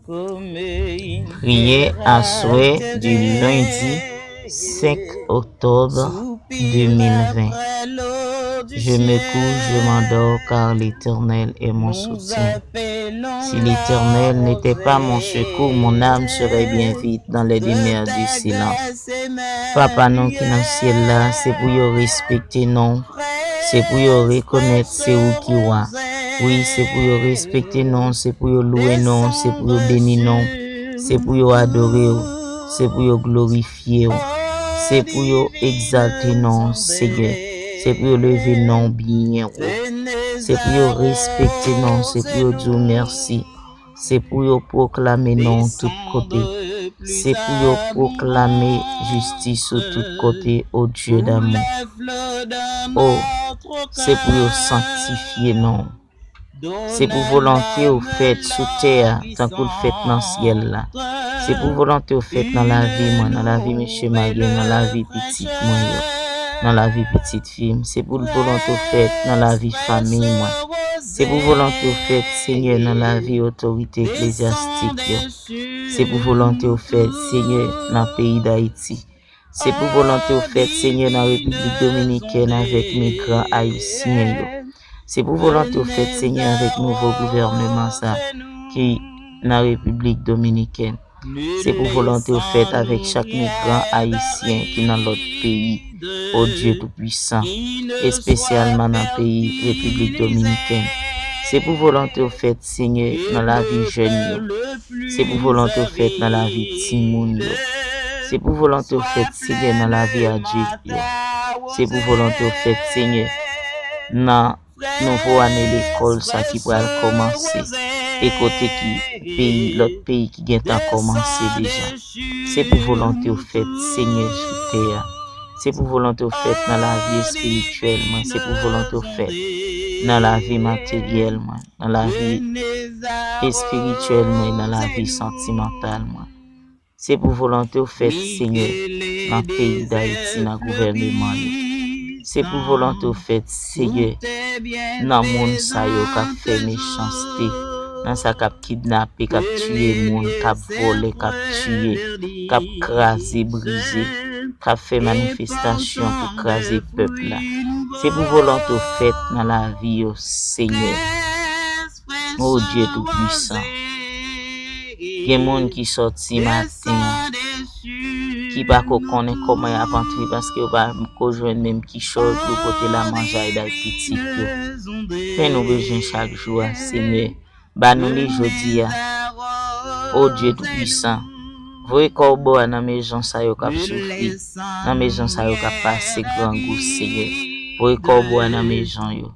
Priye à souhait du lundi 5 octobre 2020. Je me couche, je m'endors car l'Éternel est mon soutien. Si l'Éternel n'était pas mon secours, mon âme serait bien vite dans les demeures du silence. Papa non qui dans le ciel là, c'est pour y respecter non, c'est pour y reconnaître c'est où qui va. Oui, c'est pour y respecter non, c'est pour y louer non, c'est pour y bénir non, c'est pour y adorer, c'est pour y glorifier, c'est pour y exalter non, Seigneur. C'est pour y lever non bien, c'est pour y respecter non, c'est pour y dire merci, c'est pour y proclamer non tout côté, c'est pour y proclamer justice sur tout côté, au Dieu d'amour. Oh, c'est pour y sanctifier non. C'est pour volonté au fait sous terre, tant qu'on le fait dans le ciel là. C'est pour volonté au fait dans la vie, moi, dans la vie monsieur Marie, dans la vie petite moi, dans la vie petite fille. C'est pour volonté au fait dans la vie famille, moi. C'est pour volonté au fait, Seigneur, dans la vie autorité ecclésiastique. C'est pour volonté au fait, Seigneur, dans le pays d'Haïti. C'est pour volonté au fait, Seigneur, dans la République dominicaine avec mes grands haïtiens. C'est pour volonté au fait, Seigneur, avec nouveau gouvernement ça, qui dans la République dominicaine. C'est pour volonté au fait avec chaque migrant haïtien qui est dans l'autre pays, au Dieu Tout-Puissant, et spécialement dans le pays République dominicaine. C'est pour volonté au fait, Seigneur, dans la vie jeune. C'est pour volonté au fait dans la vie timoun. C'est pour volonté au fait, Seigneur, dans la vie adulte. C'est pour volonté au fait, Seigneur, dans nouveau année l'école ça qui pourra commencer et côté qui pays l'autre pays qui vient à commencer déjà. C'est pour volonté au fait, Seigneur, sur terre. C'est pour volonté au fait dans la vie spirituelle, c'est pour volonté au fait dans la vie matérielle, dans la vie spirituelle, dans la vie sentimentale. C'est pour volonté au fait, Seigneur, dans le pays d'Haïti, dans le gouvernement. C'est pour volonté au fait, Seigneur, dans le monde ça yo qu'a fait méchanceté, dans ça qu'a kidnappé, qu'a tué monde, qu'a volé, qu'a tué, qu'a crasé, brisé, qu'a fait manifestation pour craser peuple là. C'est pour volonté au fait dans la vie au Seigneur. Oh Dieu tout puissant. Il y a des gens qui sortent matin qui pas connaît comment y a entrer parce que pas joindre même qui chose pour côté la manger des petits fait nous besoin chaque jour Seigneur ba nous les jodi oh Dieu tout puissant voyez corbeau dans maison ça yo cap souffrir dans maison ça yo cap passer grand goût Seigneur voyez corbeau dans maison yo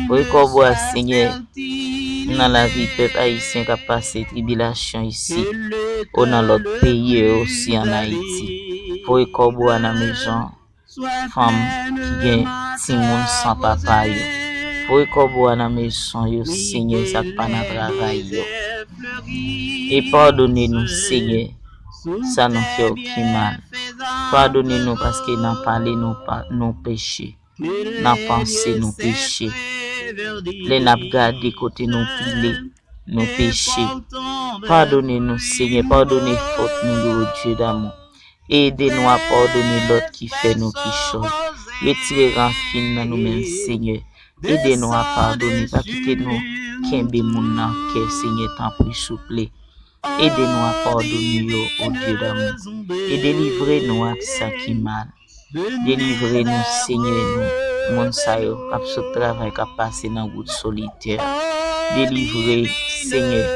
voyez corbeau Seigneur dans la vie peuple haïtien qui a passé tribulation ici ou dans l'autre pays aussi en Haïti pour corbeau à la maison femme qui gagne si monde sans papa yo pour corbeau à la maison yo Seigneur ça pas na travail yo et pardonnez-nous Seigneur ça nous fait aucun mal pardonnez-nous parce que n'a parlé nos péchés n'a pensé nos péchés les n'a gardé côté nos pilés nos péchés. Pardonnez-nous, Seigneur, pardonnez faute nous, Dieu d'amour. Aidez-nous à pardonner l'autre qui fait nous qui chose. Retirez rancune dans nous-mêmes, Seigneur. Aidez-nous à pardonner, pas quitter nous, qu'embe moun nan cœur, Seigneur, tant plus souple. Aidez-nous à pardonner, oh Dieu d'amour. Et délivrez-nous à ça qui mal. Délivrez-nous, Seigneur, nous. Mon sayo, cap ce travail qui a passé dans route solitaire. Délivrez, Seigneur,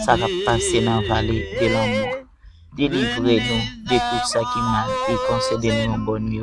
ça va passer dans la vallée de la mort. Délivrez-nous de tout ça qui mal et concédez-nous une bonne nuit.